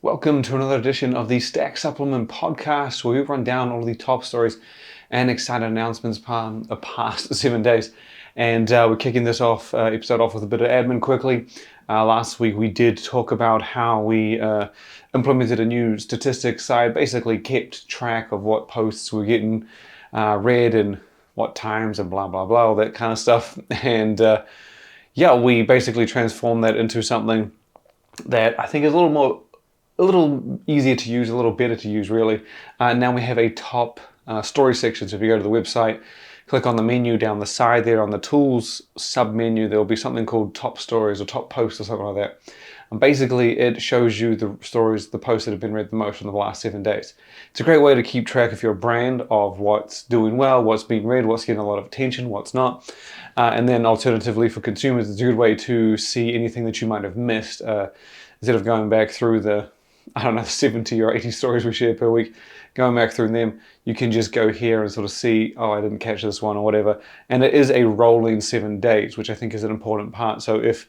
Welcome to another edition of the Stack Supplement Podcast, where we run down all of the top stories and exciting announcements past 7 days. And we're kicking this episode off with a bit of admin quickly. Last week we did talk about how we implemented a new statistics side, basically kept track of what posts we're getting read and what times and blah, blah, blah, all that kind of stuff. And we basically transformed that into something that I think is a little easier to use, a little better to use really. Now we have a top story section. So if you go to the website, click on the menu down the side there on the tools sub-menu, there'll be something called top stories or top posts or something like that. And basically it shows you the stories, the posts that have been read the most in the last 7 days. It's a great way to keep track of your brand, of what's doing well, what's being read, what's getting a lot of attention, what's not. And then alternatively for consumers, it's a good way to see anything that you might have missed. Instead of going back through the 70 or 80 stories we share per week, going back through them, you can just go here and sort of see, oh, I didn't catch this one or whatever. And it is a rolling 7 days, which I think is an important part. So if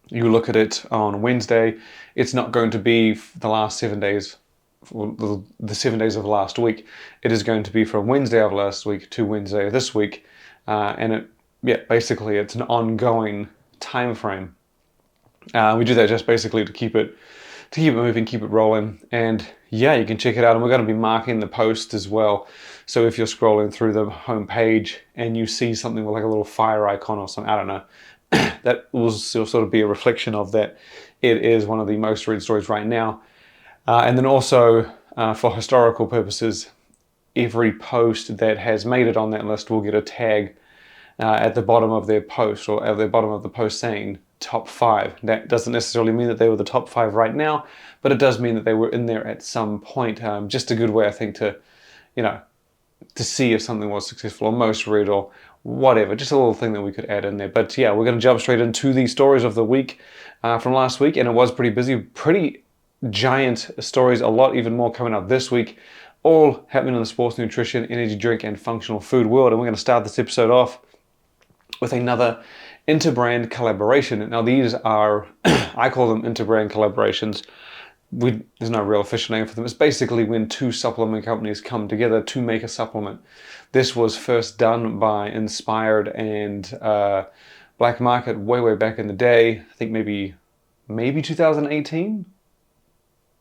you look at it on Wednesday, it's not going to be the last 7 days, the 7 days of last week. It is going to be from Wednesday of last week to Wednesday of this week. And basically it's an ongoing time frame. We do that just basically to keep it moving, keep it rolling. And you can check it out. And we're going to be marking the post as well. So if you're scrolling through the home page and you see something with like a little fire icon or something, I don't know, that will sort of be a reflection of that. It is one of the most read stories right now. And then also for historical purposes, every post that has made it on that list will get a tag at the bottom of their post, or at the bottom of the post saying top 5. That doesn't necessarily mean that they were the top 5 right now, but it does mean that they were in there at some point. Just a good way, I think, to see if something was successful or most read or whatever. Just a little thing that we could add in there. But we're going to jump straight into the stories of the week from last week, and it was pretty busy, pretty giant stories, a lot even more coming up this week, all happening in the sports nutrition, energy drink, and functional food world. And we're going to start this episode off with another inter-brand collaboration. Now these are, I call them inter-brand collaborations. There's no real official name for them. It's basically when two supplement companies come together to make a supplement. This was first done by Inspired and Black Market way back in the day. I think maybe 2018?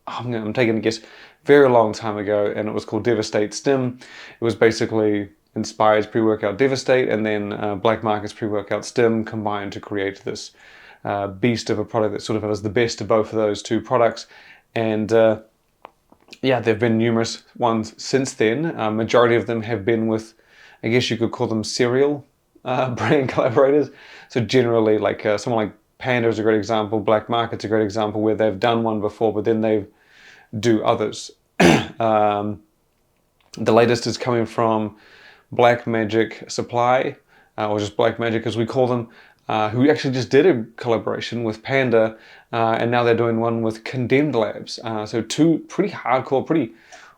I'm taking a guess. Very long time ago, and it was called Devastate Stim. It was basically Inspired's pre-workout Devastate and then Black Market's pre-workout Stim combined to create this beast of a product that sort of has the best of both of those two products. And there have been numerous ones since then. Majority of them have been with, I guess you could call them serial brand collaborators. So generally, like someone like Panda is a great example. Black Market's a great example where they've done one before, but then they do others. The latest is coming from Black Magic Supply, or just Black Magic as we call them, who actually just did a collaboration with Panda, and now they're doing one with Condemned Labz. So two pretty hardcore, pretty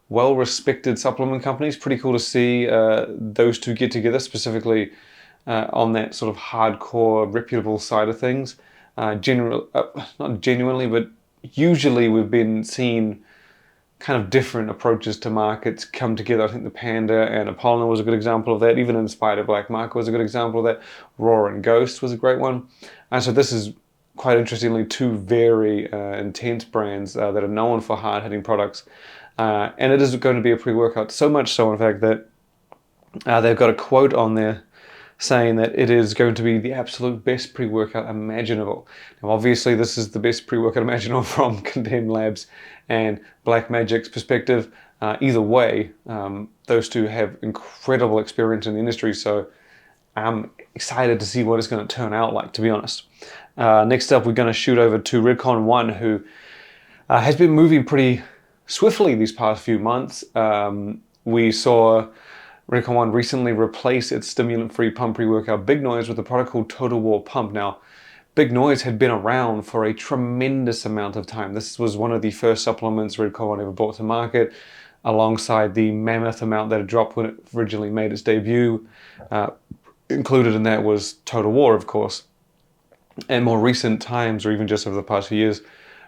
well-respected supplement companies. Pretty cool to see those two get together, specifically on that sort of hardcore, reputable side of things. Not genuinely, but usually we've been seeing kind of different approaches to markets come together. I think the Panda and Apollo was a good example of that. Even Inspired Black Market was a good example of that. Raw and Ghost was a great one. And so this is quite interestingly two very intense brands that are known for hard-hitting products. And it is going to be a pre-workout. So much so, in fact, that they've got a quote on there saying that it is going to be the absolute best pre-workout imaginable. Now, obviously, this is the best pre-workout imaginable from Condemned Labz and Black Magic's perspective. Either way, those two have incredible experience in the industry, so I'm excited to see what it's going to turn out like, to be honest. Next up, we're going to shoot over to Redcon 1, who has been moving pretty swiftly these past few months. We saw Redcon 1 recently replace its stimulant-free pump pre-workout Big Noise with a product called Total War Pump. Now, Big Noise had been around for a tremendous amount of time. This was one of the first supplements Redcon 1 ever brought to market, alongside the mammoth amount that had dropped when it originally made its debut. Included in that was Total War, of course. In more recent times, or even just over the past few years,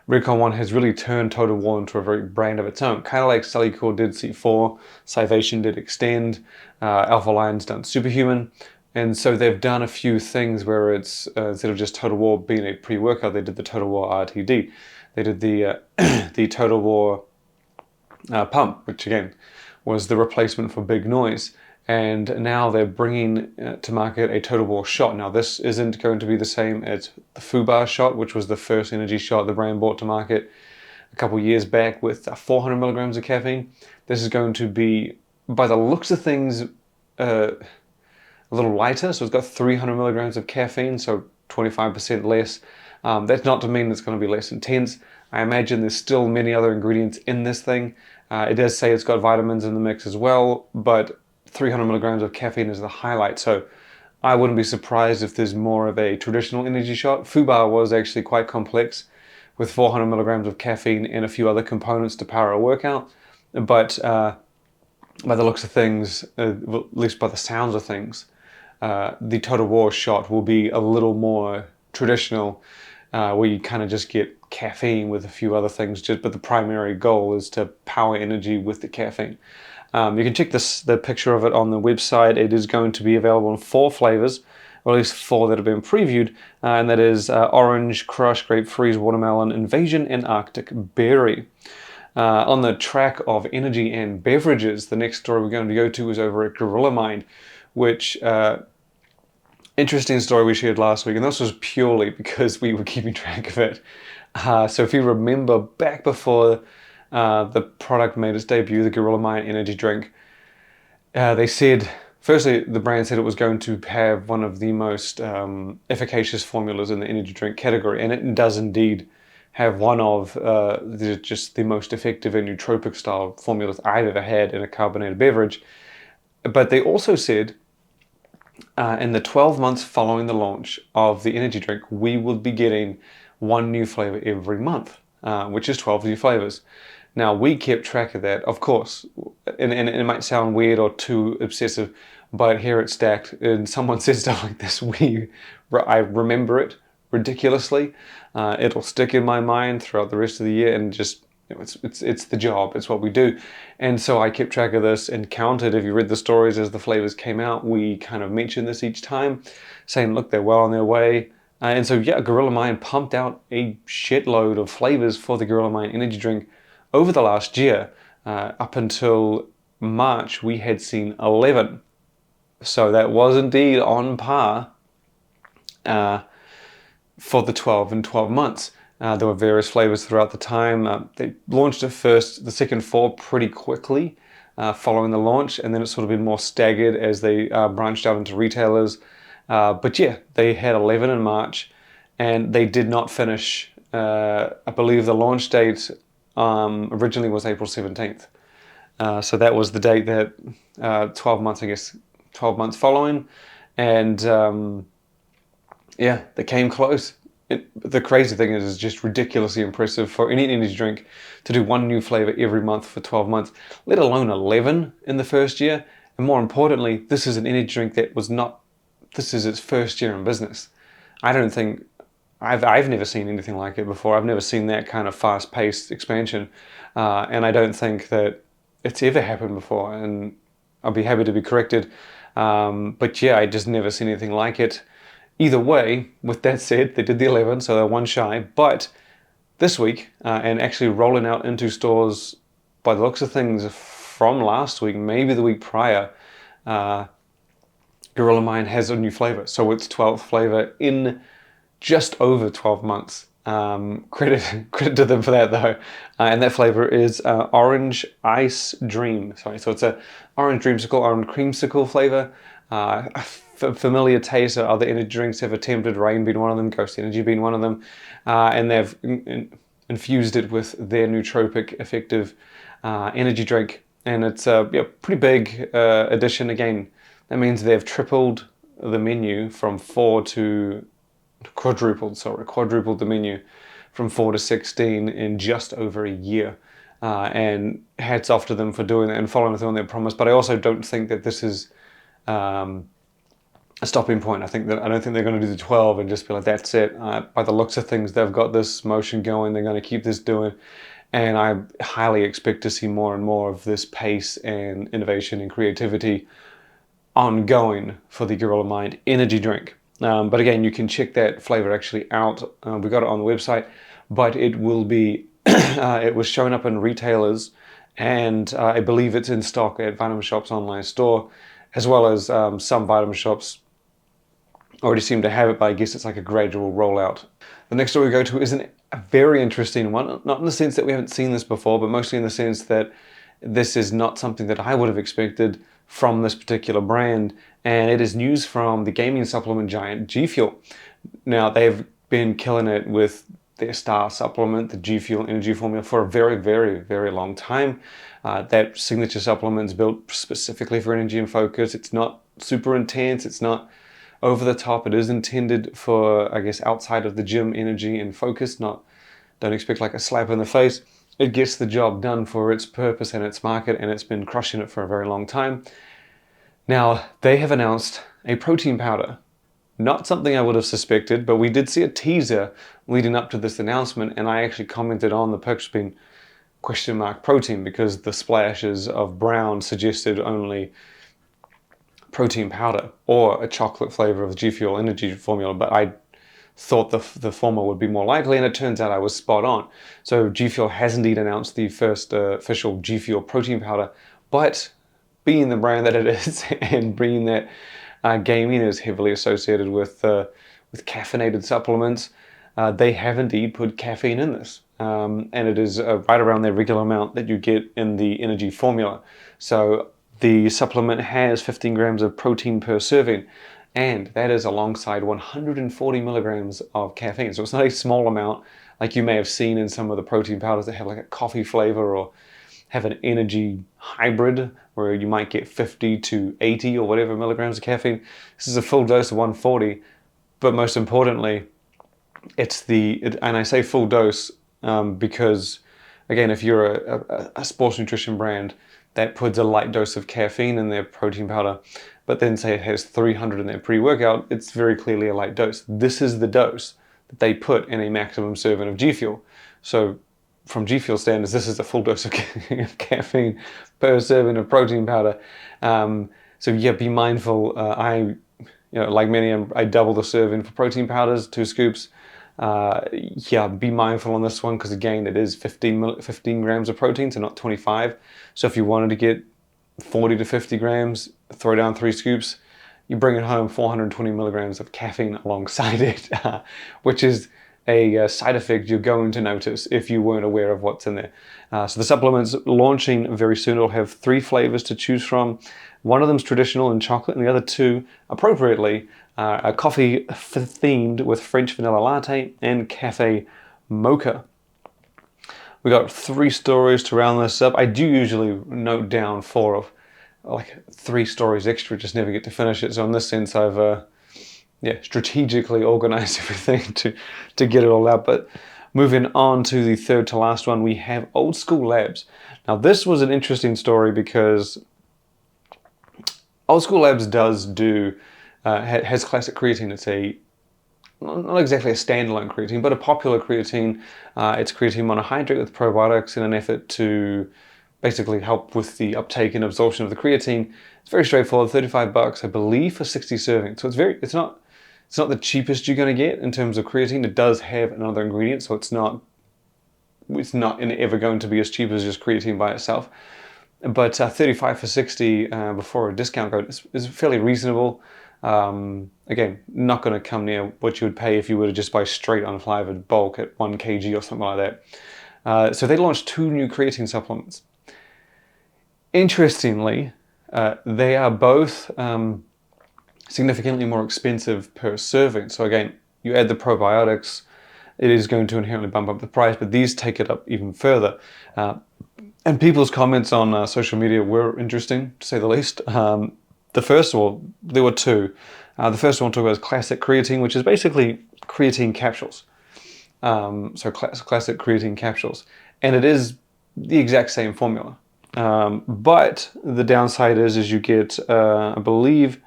Recon 1 has really turned Total War into a very brand of its own, kind of like Cellucor did C4, Civation did Extend, Alpha Lion's done Superhuman, and so they've done a few things where it's, instead of just Total War being a pre-workout, they did the Total War RTD. They did the the Total War pump, which again was the replacement for Big Noise. And now they're bringing to market a Total War shot. Now this isn't going to be the same as the Fubar shot, which was the first energy shot the brand brought to market a couple years back with 400 milligrams of caffeine. This is going to be, by the looks of things, a little lighter. So it's got 300 milligrams of caffeine, so 25% less. That's not to mean it's going to be less intense. I imagine there's still many other ingredients in this thing. It does say it's got vitamins in the mix as well, but 300 milligrams of caffeine is the highlight, so I wouldn't be surprised if there's more of a traditional energy shot. Fubar was actually quite complex with 400 milligrams of caffeine and a few other components to power a workout, but by the looks of things, at least by the sounds of things, the Total War shot will be a little more traditional, where you kind of just get caffeine with a few other things, but the primary goal is to power energy with the caffeine. You can check the picture of it on the website. It is going to be available in 4 flavors, or at least 4 that have been previewed, and that is orange, crush, grape freeze, watermelon, invasion, and arctic berry. On the track of energy and beverages, the next story we're going to go to is over at Gorilla Mind, which interesting story we shared last week, and this was purely because we were keeping track of it. So if you remember back before the product made its debut, the Gorilla Mind energy drink, they said, firstly, the brand said it was going to have one of the most efficacious formulas in the energy drink category, and it does indeed have one of just the most effective and nootropic style formulas I've ever had in a carbonated beverage. But they also said, in the 12 months following the launch of the energy drink, we will be getting one new flavor every month, which is 12 new flavors. Now, we kept track of that, of course, and it might sound weird or too obsessive, but here at Stacked, and someone says stuff like this, I remember it ridiculously. It'll stick in my mind throughout the rest of the year, and just, it's the job, it's what we do. And so I kept track of this and counted. If you read the stories as the flavors came out, we kind of mentioned this each time, saying, look, they're well on their way. And so, yeah, Gorilla Mind pumped out a shitload of flavors for the Gorilla Mind energy drink over the last year. Up until March, we had seen 11. So that was indeed on par for the 12 and 12 months. There were various flavors throughout the time. They launched the second 4 pretty quickly following the launch, and then it's sort of been more staggered as they branched out into retailers. But yeah, they had 11 in March, and they did not finish. I believe the launch date originally was April 17th. So that was the date that 12 months, I guess, 12 months following. And yeah, they came close. The crazy thing is, it's just ridiculously impressive for any energy drink to do one new flavor every month for 12 months, let alone 11 in the first year. And more importantly, this is an energy drink that was not, this is its first year in business. I don't think, I've never seen anything like it before. I've never seen that kind of fast-paced expansion. And I don't think that it's ever happened before. And I'll be happy to be corrected. But yeah, I just never seen anything like it. Either way, with that said, they did the 11, so they're one shy. But this week, and actually rolling out into stores by the looks of things from last week, maybe the week prior, Gorilla Mind has a new flavor. So it's 12th flavor in just over 12 months. Credit to them for that though. And that flavor is Orange Ice Dream. So it's a orange dreamsicle, orange creamsicle flavor. Familiar taste. Other energy drinks have attempted, Rain being one of them, Ghost Energy being one of them, and they've infused it with their nootropic effective energy drink, and it's a pretty big addition. Again, that means they've tripled the menu from 4 to quadrupled the menu from 4 to 16 in just over a year, and hats off to them for doing that and following through on their promise. But I also don't think that this is a stopping point. I don't think they're going to do the 12 and just be like, that's it. By the looks of things, they've got this motion going. They're going to keep this doing. And I highly expect to see more and more of this pace and innovation and creativity ongoing for the Gorilla Mind energy drink. But again, you can check that flavor actually out. We got it on the website, but it will be, it was showing up in retailers, and I believe it's in stock at Vitamin Shop's online store, as well as some Vitamin Shops already seem to have it, but I guess it's like a gradual rollout. The next story we go to is a very interesting one, not in the sense that we haven't seen this before, but mostly in the sense that this is not something that I would have expected from this particular brand, and it is news from the gaming supplement giant G Fuel. Now, they've been killing it with their star supplement, the G Fuel energy formula, for a very, very, very long time. That signature supplement is built specifically for energy and focus. It's not super intense, it's not over the top. It is intended for, I guess, outside of the gym energy and focus. Don't expect like a slap in the face. It gets the job done for its purpose and its market, and it's been crushing it for a very long time. Now, they have announced a protein powder. Not something I would have suspected, but we did see a teaser leading up to this announcement, and I actually commented on the picture being question mark protein because the splashes of brown suggested only protein powder or a chocolate flavor of the G Fuel energy formula, but I thought the former would be more likely, and it turns out I was spot on. So G Fuel has indeed announced the first official G Fuel protein powder, but being the brand that it is and being that gaming is heavily associated with caffeinated supplements, they have indeed put caffeine in this, and it is right around the regular amount that you get in the energy formula. So the supplement has 15 grams of protein per serving, and that is alongside 140 milligrams of caffeine. So it's not a small amount like you may have seen in some of the protein powders that have like a coffee flavor or have an energy hybrid where you might get 50 to 80 or whatever milligrams of caffeine. This is a full dose of 140, but most importantly, and I say full dose because, again, if you're a sports nutrition brand that puts a light dose of caffeine in their protein powder, but then say it has 300 in their pre-workout, it's very clearly a light dose. This is the dose that they put in a maximum serving of G Fuel. So from G Fuel standards, this is a full dose of caffeine per serving of protein powder. So yeah, be mindful. Like many, I double the serving for protein powders, 2 scoops. Be mindful on this one because again, it is 15 grams of protein, so not 25. So if you wanted to get 40 to 50 grams, throw down 3 scoops, you bring it home 420 milligrams of caffeine alongside it, which is a side effect you're going to notice if you weren't aware of what's in there. So the supplement's launching very soon. It'll have 3 flavors to choose from. One of them's traditional and chocolate, and the other 2, appropriately, are coffee themed with French vanilla latte and cafe mocha. We got 3 stories to round this up. I do usually note down 4 of like 3 stories extra, just never get to finish it. So in this sense, I've strategically organized everything to get it all out. But moving on to the third to last one, we have Old School Labz. Now this was an interesting story because Old School Labz has classic creatine. It's not exactly a standalone creatine, but a popular creatine. It's creatine monohydrate with probiotics in an effort to basically help with the uptake and absorption of the creatine. It's very straightforward, $35, I believe, for 60 servings. So it's not the cheapest you're going to get in terms of creatine. It does have another ingredient, so it's not ever going to be as cheap as just creatine by itself. But 35 for 60 before a discount code is fairly reasonable. Again, not going to come near what you would pay if you were to just buy straight unflavored bulk at 1 kg or something like that. So they launched 2 new creatine supplements. Interestingly, they are both significantly more expensive per serving. So again, you add the probiotics, it is going to inherently bump up the price, but these take it up even further. And people's comments on social media were interesting, to say the least. There were 2. The first one talked about classic creatine, which is basically creatine capsules. Classic creatine capsules. And it is the exact same formula. But the downside is you get, I believe,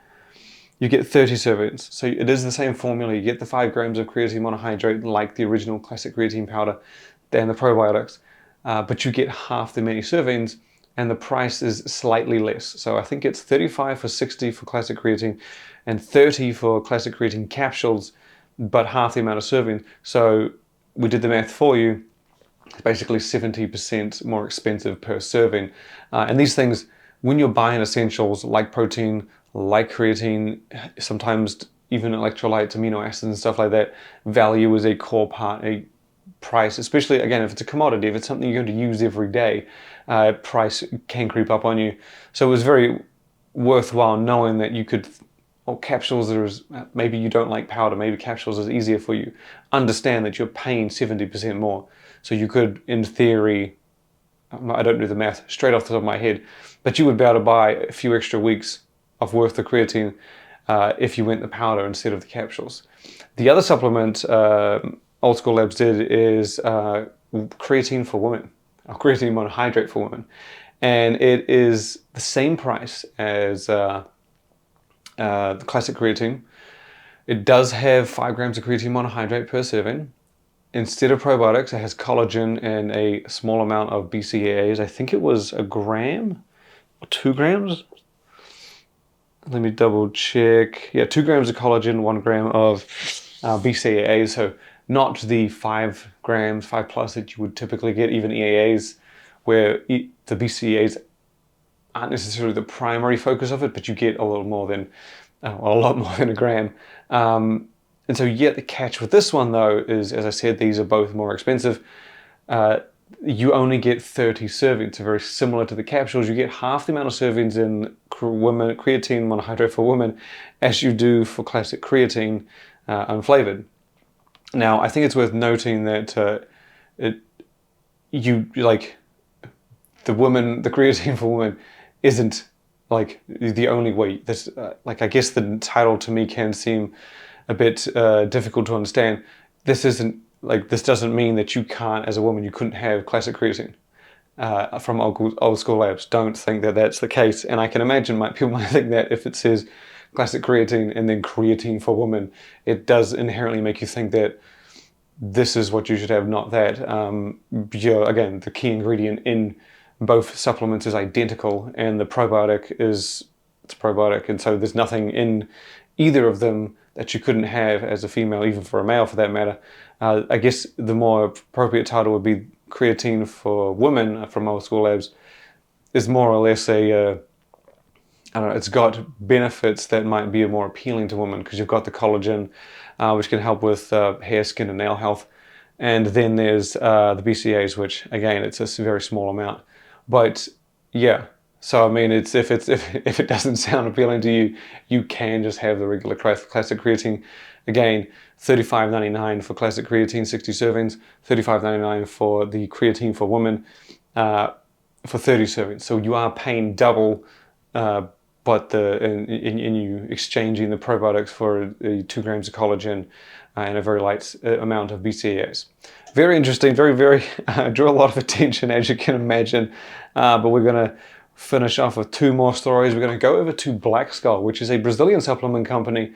you get 30 servings. So it is the same formula. You get the 5 grams of creatine monohydrate like the original classic creatine powder and the probiotics, but you get half the many servings, and the price is slightly less. So I think it's 35 for 60 for classic creatine and 30 for classic creatine capsules, but half the amount of serving. So we did the math for you. It's basically 70% more expensive per serving. And these things, when you're buying essentials like protein, like creatine, sometimes even electrolytes, amino acids and stuff like that, value is a core part, a price, especially again, if it's a commodity, if it's something you're going to use every day, price can creep up on you. So it was very worthwhile knowing that you could, or capsules, maybe you don't like powder, maybe capsules is easier for you. Understand that you're paying 70% more. So you could, in theory, I don't do the math straight off the top of my head, but you would be able to buy a few extra weeks of worth of creatine if you went the powder instead of the capsules. The other supplement Old School Labz did is creatine for women, or creatine monohydrate for women. And it is the same price as the classic creatine. It does have 5 grams of creatine monohydrate per serving. Instead of probiotics, it has collagen and a small amount of BCAAs. I think it was a gram or 2 grams. Let me double check. Yeah, 2 grams of collagen, 1 gram of BCAAs. So not the 5 grams, 5 plus that you would typically get, even EAAs, where the BCAAs aren't necessarily the primary focus of it, but you get a lot more than a gram. And so, yeah, the catch with this one, though, is, as I said, these are both more expensive. You only get 30 servings, so very similar to the capsules. You get half the amount of servings in creatine monohydrate for women as you do for classic creatine unflavored. Now, I think it's worth noting that the creatine for women isn't like the only way. This, I guess the title to me can seem a bit difficult to understand. This doesn't mean that you can't, as a woman, you couldn't have classic creatine from Old School Labz. Don't think that that's the case. And I can imagine people might think that if it says classic creatine and then creatine for women, it does inherently make you think that this is what you should have, not that. Again, the key ingredient in both supplements is identical, and the probiotic it's probiotic, and so there's nothing in either of them that you couldn't have as a female, even for a male for that matter. I guess the more appropriate title would be creatine for women from Old School Labz. Is more or less it's got benefits that might be more appealing to women, because you've got the collagen, which can help with hair, skin, and nail health. And then there's the BCAAs, which again, it's a very small amount. But yeah, so I mean, if it doesn't sound appealing to you, you can just have the regular classic creatine. Again, $35.99 for classic creatine, 60 servings, $35.99 for the creatine for women for 30 servings. So you are paying double, but in you exchanging the probiotics for 2 grams of collagen and a very light amount of BCAAs. Very interesting, very, very, drew a lot of attention, as you can imagine. But we're going to finish off with 2 more stories. We're going to go over to Black Skull, which is a Brazilian supplement company.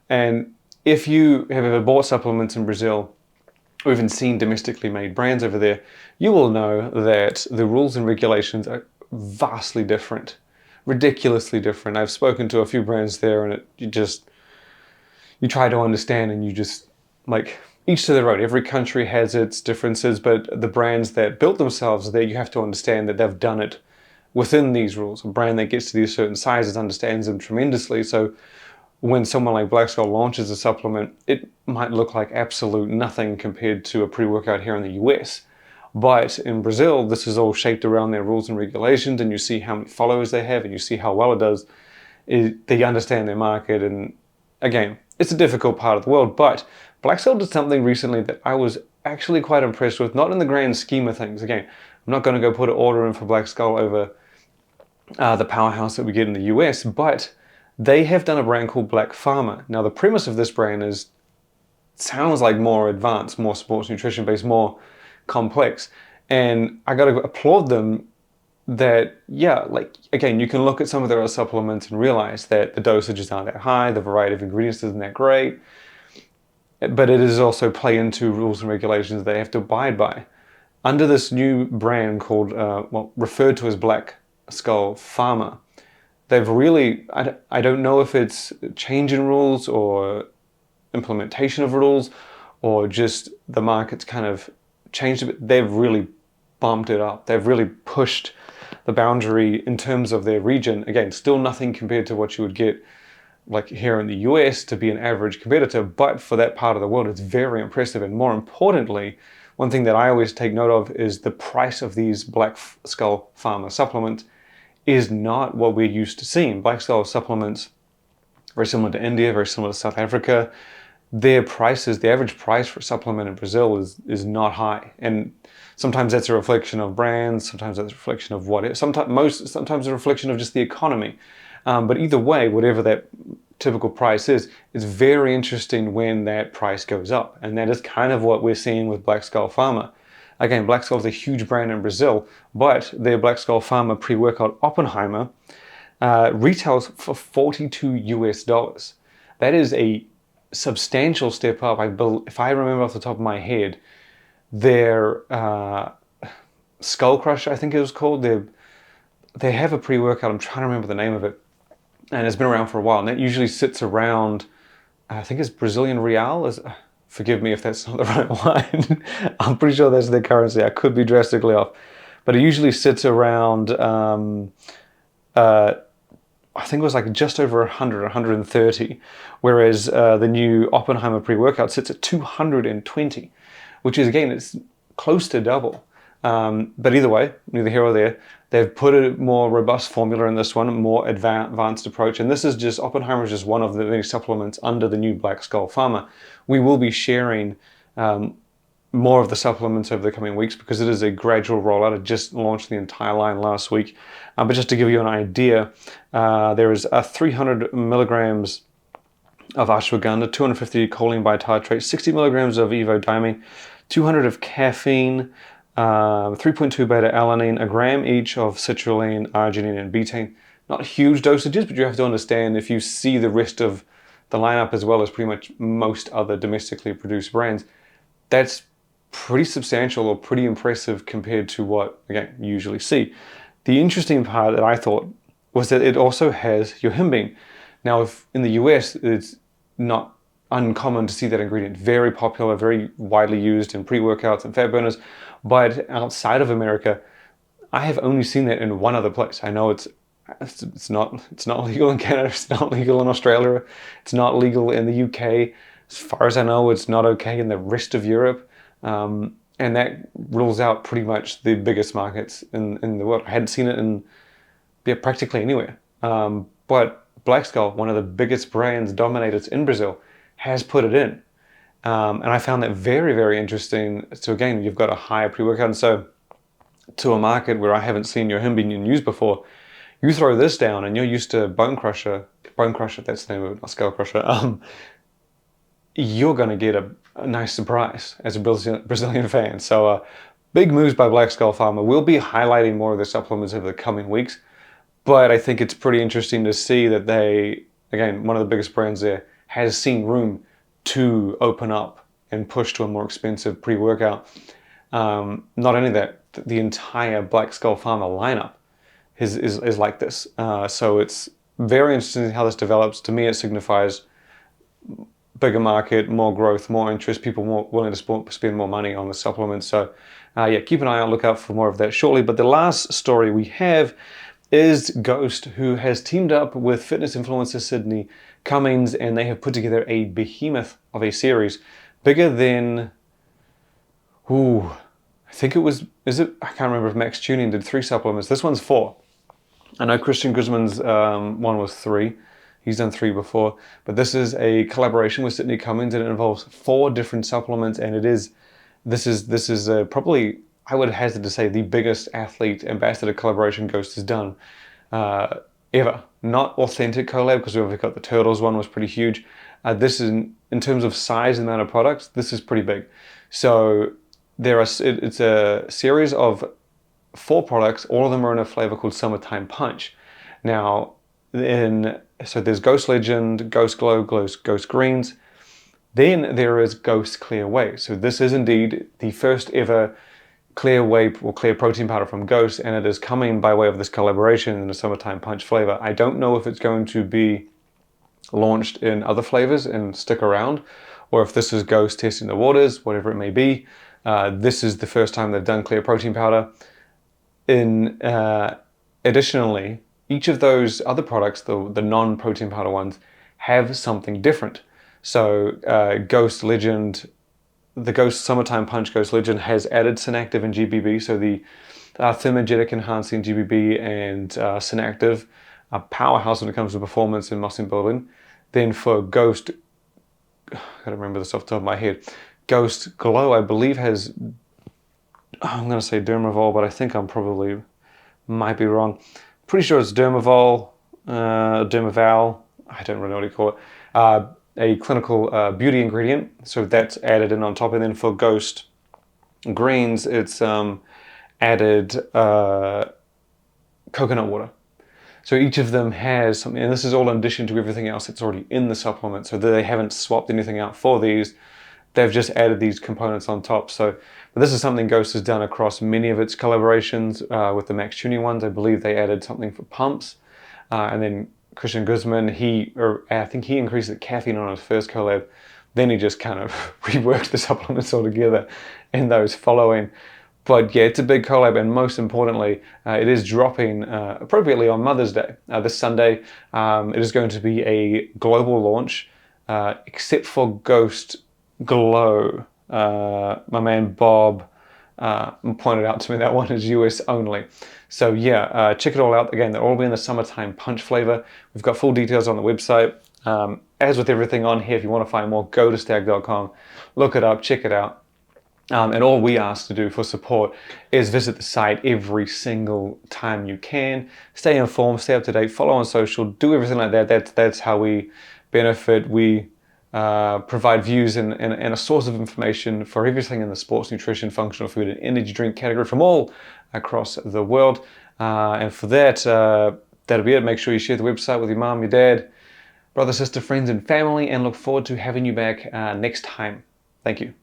And if you have ever bought supplements in Brazil, or even seen domestically made brands over there, you will know that the rules and regulations are vastly different, ridiculously different. I've spoken to a few brands there, and you try to understand, and you just, each to their own. Every country has its differences, but the brands that built themselves there, you have to understand that they've done it within these rules. A brand that gets to these certain sizes understands them tremendously. So when someone like Black Skull launches a supplement, it might look like absolute nothing compared to a pre-workout here in the US. But in Brazil, this is all shaped around their rules and regulations, and you see how many followers they have, and you see how well it does. They understand their market, and again, it's a difficult part of the world, but Black Skull did something recently that I was actually quite impressed with, not in the grand scheme of things. Again, I'm not going to go put an order in for Black Skull over the powerhouse that we get in the US, but they have done a brand called Black Pharma. Now, the premise of this brand sounds like more advanced, more sports nutrition based, more complex. And I got to applaud them that, yeah, like, again, you can look at some of their other supplements and realize that the dosages aren't that high, the variety of ingredients isn't that great, but it is also play into rules and regulations they have to abide by. Under this new brand called, referred to as Black Skull Pharma, they've really, I don't know if it's change in rules or implementation of rules or just the market's kind of changed a bit. They've really bumped it up. They've really pushed the boundary in terms of their region. Again, still nothing compared to what you would get like here in the US to be an average competitor, but for that part of the world, it's very impressive. And more importantly, one thing that I always take note of is the price of these Black Skull Pharma supplements is not what we're used to seeing. Black Skull supplements, very similar to India, very similar to South Africa. Their prices, the average price for a supplement in Brazil is not high. And sometimes that's a reflection of brands, sometimes that's a reflection of what it is, sometimes a reflection of just the economy. But either way, whatever that typical price is, it's very interesting when that price goes up. And that is kind of what we're seeing with Black Skull Pharma. Again, Black Skull is a huge brand in Brazil, but their Black Skull Pharma pre-workout Oppenheimer retails for $42 US. That is a substantial step up. If I remember off the top of my head, their Skull Crusher, I think it was called, they have a pre-workout, I'm trying to remember the name of it, and it's been around for a while, and that usually sits around, I think it's Brazilian Real. Forgive me if that's not the right one. I'm pretty sure that's their currency. I could be drastically off. But it usually sits around, I think it was like just over 100, 130, whereas the new Oppenheimer pre-workout sits at 220, which is, again, it's close to double. But either way, neither here or there, they've put a more robust formula in this one, a more advanced approach. And this is just, Oppenheimer is just one of the many supplements under the new Black Skull Pharma. We will be sharing more of the supplements over the coming weeks because it is a gradual rollout. It just launched the entire line last week. But just to give you an idea, there is 300 milligrams of ashwagandha, 250 choline bitartrate, 60 milligrams of evodimine, 200 of caffeine, 3.2 beta-alanine, a gram each of citrulline, arginine, and betaine. Not huge dosages, but you have to understand, if you see the rest of the lineup as well as pretty much most other domestically produced brands, that's pretty substantial or pretty impressive compared to what, again, you usually see. The interesting part that I thought was that it also has yohimbine. Now, if in the US, it's not uncommon to see that ingredient. Very popular, very widely used in pre-workouts and fat burners. But outside of America, I have only seen that in one other place. I know it's not legal in Canada, it's not legal in Australia, it's not legal in the UK. As far as I know, it's not okay in the rest of Europe. And that rules out pretty much the biggest markets in the world. I hadn't seen it in practically anywhere. But Black Skull, one of the biggest brands, dominators in Brazil, has put it in. And I found that very, very interesting. So again, you've got a higher pre-workout. And so to a market where I haven't seen yohimbine used before, you throw this down and you're used to Bone Crusher, that's the name of it, not Skull Crusher, you're going to get a nice surprise as a Brazilian fan. So big moves by Black Skull Pharma. We'll be highlighting more of the supplements over the coming weeks. But I think it's pretty interesting to see that they, again, one of the biggest brands there, has seen room to open up and push to a more expensive pre-workout. Not only that, the entire Black Skull Pharma lineup is like this. So it's very interesting how this develops. To me, it signifies bigger market, more growth, more interest, people more willing to spend more money on the supplements. So yeah, keep an eye out, look out for more of that shortly. But the last story we have is Ghost, who has teamed up with fitness influencer Syndey, Cummings, and they have put together a behemoth of a series bigger than, I think it was, I can't remember if Max Tuning did 3 supplements. This one's 4. I know Christian Guzman's one was 3. He's done 3 before, but this is a collaboration with Syndey Cummings, and it involves 4 different supplements, and this is probably, I would hazard to say, the biggest athlete ambassador collaboration Ghost has done ever. Not authentic collab, because we've got the Turtles one was pretty huge. This is, in terms of size and amount of products, this is pretty big. So it's a series of 4 products. All of them are in a flavor called Summertime Punch. Now, so there's Ghost Legend, Ghost Glow, Ghost Greens. Then there is Ghost Clear Whey. So this is indeed the first ever clear whey or clear protein powder from Ghost, and it is coming by way of this collaboration in the Summertime Punch flavor. I don't know if it's going to be launched in other flavors and stick around, or if this is Ghost testing the waters, whatever it may be. This is the first time they've done clear protein powder. Additionally, each of those other products, the non-protein powder ones, have something different. So Ghost Legend, the Ghost Summertime Punch Ghost Legend has added Synactive and GBB, so the thermogenic enhancing GBB and Synactive, a powerhouse when it comes to performance and muscle building. Then for Ghost, I gotta remember this off the top of my head, Ghost Glow, I believe has, I'm gonna say Dermavol, but I think might be wrong. Pretty sure it's Dermavol, Dermaval, I don't really know what you call it. A clinical beauty ingredient, so that's added in on top. And then for Ghost Greens, it's added coconut water. So each of them has something, and this is all in addition to everything else that's already in the supplement, so they haven't swapped anything out for these. They've just added these components on top. So but this is something Ghost has done across many of its collaborations with the Max Tuning ones. I believe they added something for pumps, and then Christian Guzman, I think he increased the caffeine on his first collab. Then he just kind of reworked the supplements altogether in those following. But yeah, it's a big collab, and most importantly, it is dropping appropriately on Mother's Day, this Sunday. It is going to be a global launch, except for Ghost Glow. My man Bob pointed out to me that one is US only. So yeah, check it all out. Again, they'll all be in the Summertime Punch flavor. We've got full details on the website. As with everything on here, if you want to find more, go to stack.com, look it up, check it out. And all we ask to do for support is visit the site every single time you can. Stay informed, stay up to date, follow on social, do everything like that. That's how we benefit. We provide views and a source of information for everything in the sports nutrition, functional food, and energy drink category from all across the world. And for that, that'll be it. Make sure you share the website with your mom, your dad, brother, sister, friends, and family, and look forward to having you back next time. Thank you.